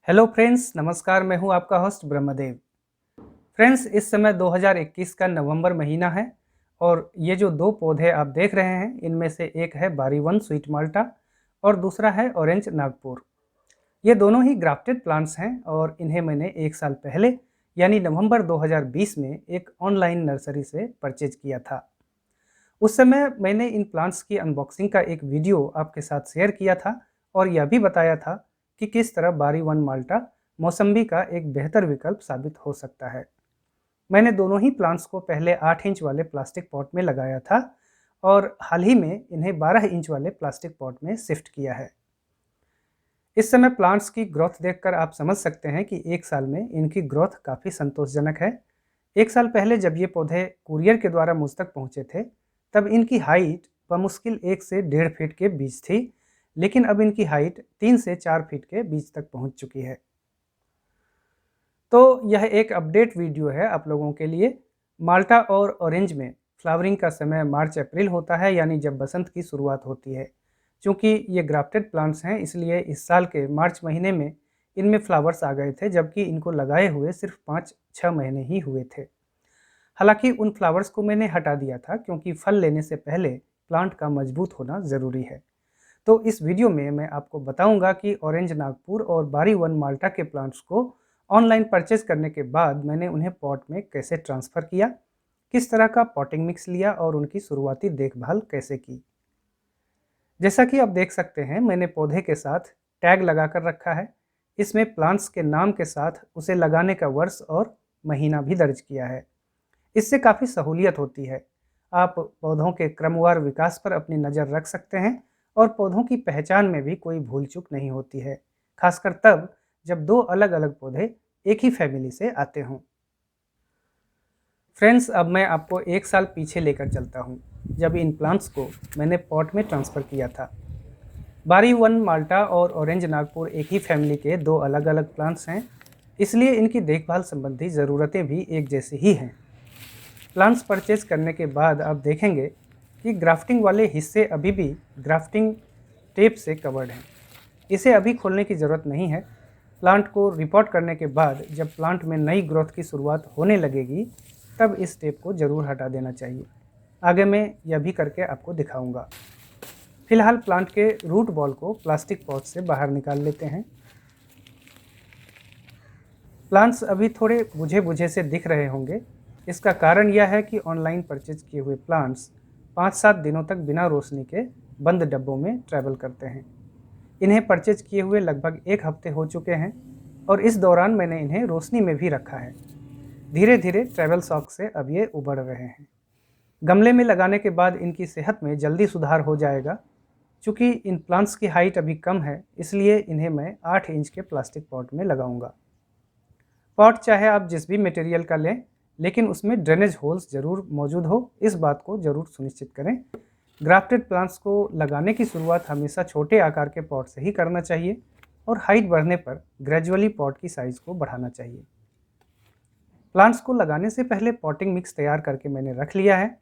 Hello friends, नमस्कार। मैं हूं आपका होस्ट ब्रह्मदेव। फ्रेंड्स, इस समय 2021 का नवंबर महीना है और ये जो दो पौधे आप देख रहे हैं इनमें से एक है बारी 1 स्वीट माल्टा और दूसरा है ऑरेंज नागपुर। ये दोनों ही ग्राफ्टेड प्लांट्स हैं और इन्हें मैंने एक साल पहले यानी नवंबर 2020 में एक ऑनलाइन नर्सरी से परचेज किया था। उस समय मैंने इन प्लांट्स की अनबॉक्सिंग का एक वीडियो आपके साथ शेयर किया था और यह भी बताया था कि किस तरह बारी 1 माल्टा मौसम्बी का एक बेहतर विकल्प साबित हो सकता है। मैंने दोनों ही प्लांट्स को पहले 8 इंच वाले प्लास्टिक पॉट में लगाया था और हाल ही में इन्हें 12 इंच वाले प्लास्टिक पॉट में शिफ्ट किया है। इस समय प्लांट्स की ग्रोथ देखकर आप समझ सकते हैं कि एक साल में इनकी ग्रोथ काफ़ी संतोषजनक है। एक साल पहले जब ये पौधे कुरियर के द्वारा मुझ तक पहुँचे थे तब इनकी हाइट बमुश्किल 1 से 1.5 फीट के बीच थी, लेकिन अब इनकी हाइट 3 से 4 फीट के बीच तक पहुंच चुकी है। तो यह एक अपडेट वीडियो है आप लोगों के लिए। माल्टा और ऑरेंज में फ्लावरिंग का समय मार्च अप्रैल होता है, यानी जब बसंत की शुरुआत होती है। चूँकि ये ग्राफ्टेड प्लांट्स हैं इसलिए इस साल के मार्च महीने में इनमें फ्लावर्स आ गए थे, जबकि इनको लगाए हुए सिर्फ 5-6 महीने ही हुए थे। हालांकि उन फ्लावर्स को मैंने हटा दिया था क्योंकि फल लेने से पहले प्लांट का मजबूत होना ज़रूरी है। तो इस वीडियो में मैं आपको बताऊंगा कि ऑरेंज नागपुर और बारी 1 माल्टा के प्लांट्स को ऑनलाइन परचेज करने के बाद मैंने उन्हें पॉट में कैसे ट्रांसफ़र किया, किस तरह का पॉटिंग मिक्स लिया और उनकी शुरुआती देखभाल कैसे की। जैसा कि आप देख सकते हैं मैंने पौधे के साथ टैग लगा कर रखा है। इसमें प्लांट्स के नाम के साथ उसे लगाने का वर्ष और महीना भी दर्ज किया है। इससे काफ़ी सहूलियत होती है। आप पौधों के क्रमवार विकास पर अपनी नज़र रख सकते हैं और पौधों की पहचान में भी कोई भूल चूक नहीं होती है, खासकर तब जब दो अलग अलग पौधे एक ही फैमिली से आते हों। फ्रेंड्स, अब मैं आपको एक साल पीछे लेकर चलता हूँ, जब इन प्लांट्स को मैंने पॉट में ट्रांसफ़र किया था। बारी 1 माल्टा और ऑरेंज नागपुर एक ही फैमिली के दो अलग अलग प्लांट्स हैं, इसलिए इनकी देखभाल संबंधी ज़रूरतें भी एक जैसी ही हैं। प्लांट्स परचेज करने के बाद आप देखेंगे कि ग्राफ्टिंग वाले हिस्से अभी भी ग्राफ्टिंग टेप से कवर्ड हैं। इसे अभी खोलने की ज़रूरत नहीं है। प्लांट को रिपोर्ट करने के बाद जब प्लांट में नई ग्रोथ की शुरुआत होने लगेगी तब इस टेप को ज़रूर हटा देना चाहिए। आगे मैं यह भी करके आपको दिखाऊंगा। फिलहाल प्लांट के रूट बॉल को प्लास्टिक पॉट से बाहर निकाल लेते हैं। प्लांट्स अभी थोड़े बुझे बुझे से दिख रहे होंगे। इसका कारण यह है कि ऑनलाइन परचेज किए हुए प्लांट्स 5-7 दिनों तक बिना रोशनी के बंद डब्बों में ट्रैवल करते हैं। इन्हें परचेज किए हुए लगभग 1 हफ्ते हो चुके हैं और इस दौरान मैंने इन्हें रोशनी में भी रखा है। धीरे धीरे ट्रैवल शॉक से अब ये उबर रहे हैं। गमले में लगाने के बाद इनकी सेहत में जल्दी सुधार हो जाएगा। चूँकि इन प्लांट्स की हाइट अभी कम है इसलिए इन्हें मैं 8 इंच के प्लास्टिक पॉट में लगाऊंगा। पॉट चाहे आप जिस भी मटेरियल का लें, लेकिन उसमें ड्रेनेज होल्स ज़रूर मौजूद हो, इस बात को ज़रूर सुनिश्चित करें। ग्राफ्टेड प्लांट्स को लगाने की शुरुआत हमेशा छोटे आकार के पॉट से ही करना चाहिए और हाइट बढ़ने पर ग्रेजुअली पॉट की साइज़ को बढ़ाना चाहिए। प्लांट्स को लगाने से पहले पॉटिंग मिक्स तैयार करके मैंने रख लिया है।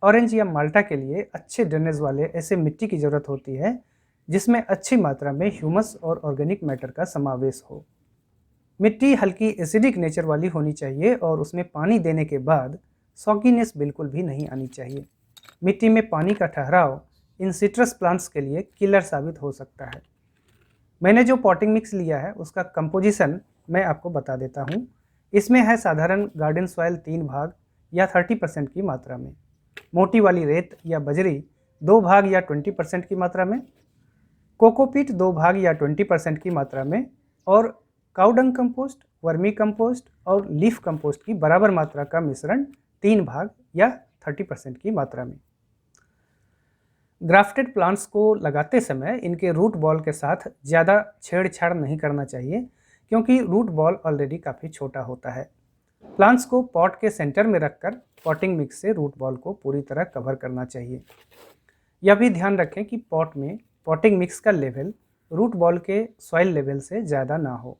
ऑरेंज या माल्टा के लिए अच्छे ड्रेनेज वाले ऐसे मिट्टी की ज़रूरत होती है जिसमें अच्छी मात्रा में ह्यूमस और ऑर्गेनिक मैटर का समावेश हो। मिट्टी हल्की एसिडिक नेचर वाली होनी चाहिए और उसमें पानी देने के बाद सॉगीनेस बिल्कुल भी नहीं आनी चाहिए। मिट्टी में पानी का ठहराव इन सिट्रस प्लांट्स के लिए किलर साबित हो सकता है। मैंने जो पॉटिंग मिक्स लिया है उसका कंपोजिशन मैं आपको बता देता हूँ। इसमें है साधारण गार्डन सॉइल 3 भाग या 30% की मात्रा में, मोटी वाली रेत या बजरी 2 भाग या 20% की मात्रा में, कोकोपीट 2 भाग या 20% की मात्रा में और काउडंग कंपोस्ट, वर्मी कंपोस्ट और लीफ कंपोस्ट की बराबर मात्रा का मिश्रण 3 भाग या 30% की मात्रा में। ग्राफ्टेड प्लांट्स को लगाते समय इनके रूट बॉल के साथ ज़्यादा छेड़छाड़ नहीं करना चाहिए क्योंकि रूट बॉल ऑलरेडी काफ़ी छोटा होता है। प्लांट्स को पॉट के सेंटर में रखकर पॉटिंग मिक्स से रूट बॉल को पूरी तरह कवर करना चाहिए। यह भी ध्यान रखें कि पॉट में पॉटिंग मिक्स का लेवल रूट बॉल के सॉइल लेवल से ज़्यादा ना हो।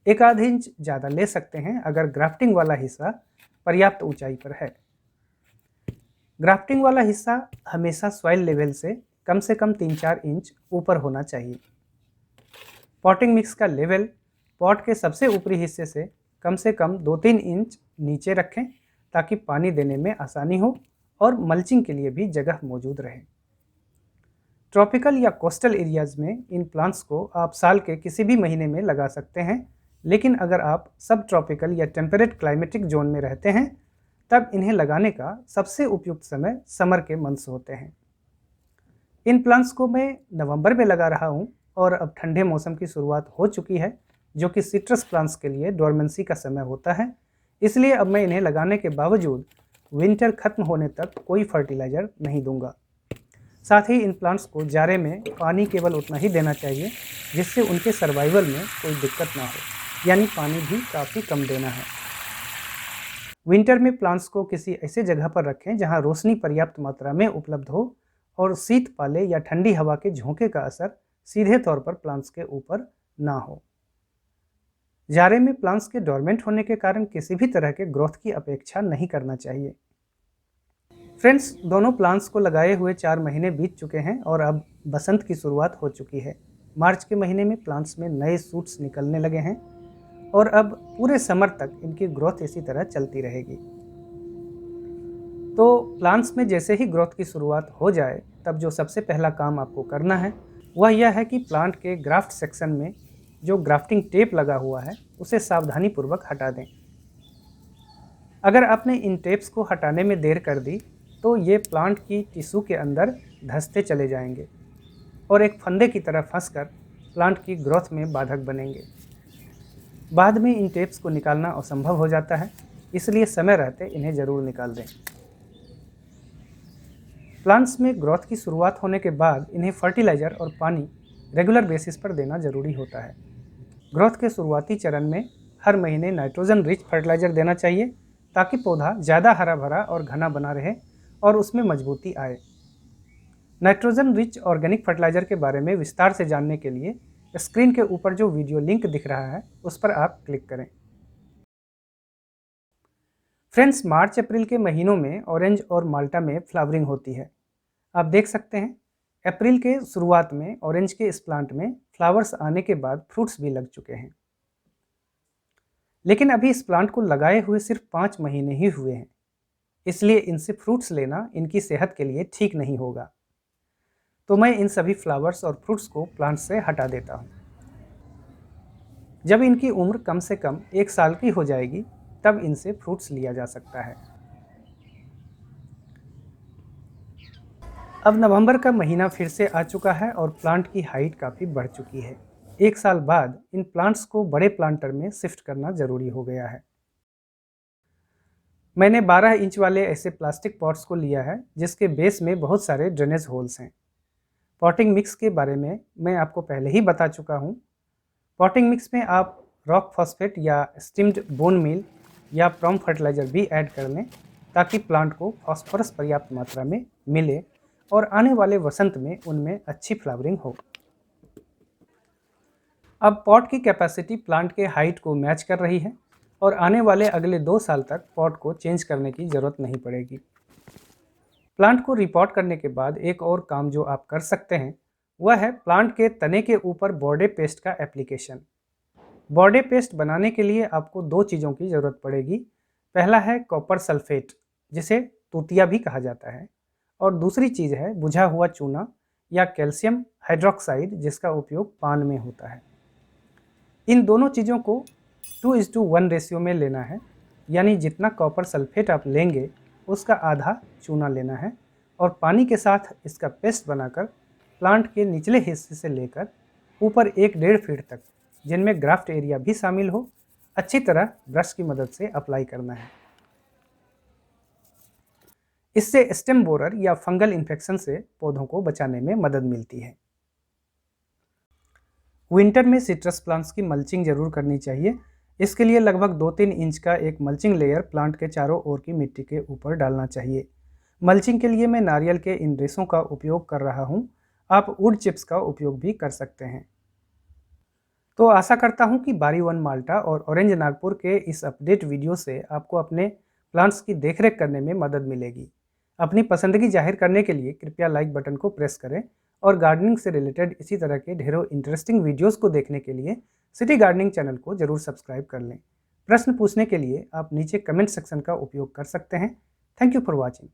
1 आध इंच ज़्यादा ले सकते हैं अगर ग्राफ्टिंग वाला हिस्सा पर्याप्त ऊंचाई पर है। ग्राफ्टिंग वाला हिस्सा हमेशा सॉइल लेवल से कम 3-4 इंच ऊपर होना चाहिए। पॉटिंग मिक्स का लेवल पॉट के सबसे ऊपरी हिस्से से कम 2-3 इंच नीचे रखें ताकि पानी देने में आसानी हो और मल्चिंग के लिए भी जगह मौजूद रहे। ट्रॉपिकल या कोस्टल एरियाज में इन प्लांट्स को आप साल के किसी भी महीने में लगा सकते हैं, लेकिन अगर आप सब ट्रॉपिकल या टेम्परेट क्लाइमेटिक जोन में रहते हैं तब इन्हें लगाने का सबसे उपयुक्त समय समर के मंथ्स होते हैं। इन प्लांट्स को मैं नवंबर में लगा रहा हूं और अब ठंडे मौसम की शुरुआत हो चुकी है, जो कि सिट्रस प्लांट्स के लिए डोरमेंसी का समय होता है। इसलिए अब मैं इन्हें लगाने के बावजूद विंटर खत्म होने तक कोई फर्टिलाइज़र नहीं दूंगा। साथ ही इन प्लांट्स को जाड़े में पानी केवल उतना ही देना चाहिए जिससे उनके सर्वाइवल में कोई दिक्कत ना हो, यानी पानी भी काफ़ी कम देना है। विंटर में प्लांट्स को किसी ऐसे जगह पर रखें जहां रोशनी पर्याप्त मात्रा में उपलब्ध हो और शीत पाले या ठंडी हवा के झोंके का असर सीधे तौर पर प्लांट्स के ऊपर ना हो। जाड़े में प्लांट्स के डोरमेंट होने के कारण किसी भी तरह के ग्रोथ की अपेक्षा नहीं करना चाहिए। फ्रेंड्स, दोनों प्लांट्स को लगाए हुए 4 महीने बीत चुके हैं और अब बसंत की शुरुआत हो चुकी है। मार्च के महीने में प्लांट्स में नए शूट्स निकलने लगे हैं और अब पूरे समर तक इनकी ग्रोथ इसी तरह चलती रहेगी। तो प्लांट्स में जैसे ही ग्रोथ की शुरुआत हो जाए तब जो सबसे पहला काम आपको करना है वह यह है कि प्लांट के ग्राफ्ट सेक्शन में जो ग्राफ्टिंग टेप लगा हुआ है उसे सावधानीपूर्वक हटा दें। अगर आपने इन टेप्स को हटाने में देर कर दी तो ये प्लांट की टिश्यू के अंदर धंसते चले जाएंगे और एक फंदे की तरह फंसकर प्लांट की ग्रोथ में बाधक बनेंगे। बाद में इन टेप्स को निकालना असंभव हो जाता है, इसलिए समय रहते इन्हें ज़रूर निकाल दें। प्लांट्स में ग्रोथ की शुरुआत होने के बाद इन्हें फर्टिलाइज़र और पानी रेगुलर बेसिस पर देना ज़रूरी होता है। ग्रोथ के शुरुआती चरण में हर महीने नाइट्रोजन रिच फर्टिलाइज़र देना चाहिए ताकि पौधा ज़्यादा हरा भरा और घना बना रहे और उसमें मजबूती आए। नाइट्रोजन रिच ऑर्गेनिक फर्टिलाइज़र के बारे में विस्तार से जानने के लिए स्क्रीन के ऊपर जो वीडियो लिंक दिख रहा है उस पर आप क्लिक करें। फ्रेंड्स, मार्च अप्रैल के महीनों में ऑरेंज और माल्टा में फ्लावरिंग होती है। आप देख सकते हैं अप्रैल के शुरुआत में ऑरेंज के इस प्लांट में फ्लावर्स आने के बाद फ्रूट्स भी लग चुके हैं, लेकिन अभी इस प्लांट को लगाए हुए सिर्फ 5 महीने ही हुए हैं, इसलिए इनसे फ्रूट्स लेना इनकी सेहत के लिए ठीक नहीं होगा। तो मैं इन सभी फ्लावर्स और फ्रूट्स को प्लांट से हटा देता हूँ। जब इनकी उम्र कम से कम 1 साल की हो जाएगी तब इनसे फ्रूट्स लिया जा सकता है। अब नवंबर का महीना फिर से आ चुका है और प्लांट की हाइट काफ़ी बढ़ चुकी है। 1 साल बाद इन प्लांट्स को बड़े प्लांटर में शिफ्ट करना ज़रूरी हो गया है। मैंने 12 इंच वाले ऐसे प्लास्टिक पॉट्स को लिया है जिसके बेस में बहुत सारे ड्रेनेज होल्स हैं। पॉटिंग मिक्स के बारे में मैं आपको पहले ही बता चुका हूँ। पॉटिंग मिक्स में आप रॉक फॉस्फेट या स्टीम्ड बोन मील या प्रॉम फर्टिलाइज़र भी ऐड कर लें ताकि प्लांट को फॉस्फोरस पर्याप्त मात्रा में मिले और आने वाले वसंत में उनमें अच्छी फ्लावरिंग हो। अब पॉट की कैपेसिटी प्लांट के हाइट को मैच कर रही है और आने वाले अगले 2 साल तक पॉट को चेंज करने की ज़रूरत नहीं पड़ेगी। प्लांट को रिपॉट करने के बाद एक और काम जो आप कर सकते हैं वह है प्लांट के तने के ऊपर बॉर्डे पेस्ट का एप्लीकेशन। बॉर्डे पेस्ट बनाने के लिए आपको 2 चीज़ों की ज़रूरत पड़ेगी। पहला है कॉपर सल्फेट, जिसे तूतिया भी कहा जाता है, और दूसरी चीज़ है बुझा हुआ चूना या कैल्शियम हाइड्रोक्साइड, जिसका उपयोग पान में होता है। इन दोनों चीज़ों को 2:1 रेशियो में लेना है, यानी जितना कॉपर सल्फेट आप लेंगे उसका आधा चूना लेना है और पानी के साथ इसका पेस्ट बनाकर प्लांट के निचले हिस्से से लेकर ऊपर 1-1.5 फीट तक, जिनमें ग्राफ्ट एरिया भी शामिल हो, अच्छी तरह ब्रश की मदद से अप्लाई करना है। इससे स्टेम बोरर या फंगल इन्फेक्शन से पौधों को बचाने में मदद मिलती है। विंटर में सिट्रस प्लांट्स की मल्चिंग जरूर करनी चाहिए। इसके लिए लगभग 2-3 इंच का एक मल्चिंग लेयर प्लांट के चारों ओर की मिट्टी के ऊपर डालना चाहिए। मल्चिंग के लिए मैं नारियल के इन रेशों का उपयोग कर रहा हूँ। आप वुड चिप्स का उपयोग भी कर सकते हैं। तो आशा करता हूँ कि बारी वन माल्टा और ऑरेंज नागपुर के इस अपडेट वीडियो से आपको अपने प्लांट्स की देखरेख करने में मदद मिलेगी। अपनी पसंदगी जाहिर करने के लिए कृपया लाइक बटन को प्रेस करें और गार्डनिंग से रिलेटेड इसी तरह के ढेरों इंटरेस्टिंग वीडियोस को देखने के लिए सिटी गार्डनिंग चैनल को जरूर सब्सक्राइब कर लें। प्रश्न पूछने के लिए आप नीचे कमेंट सेक्शन का उपयोग कर सकते हैं। Thank you for watching.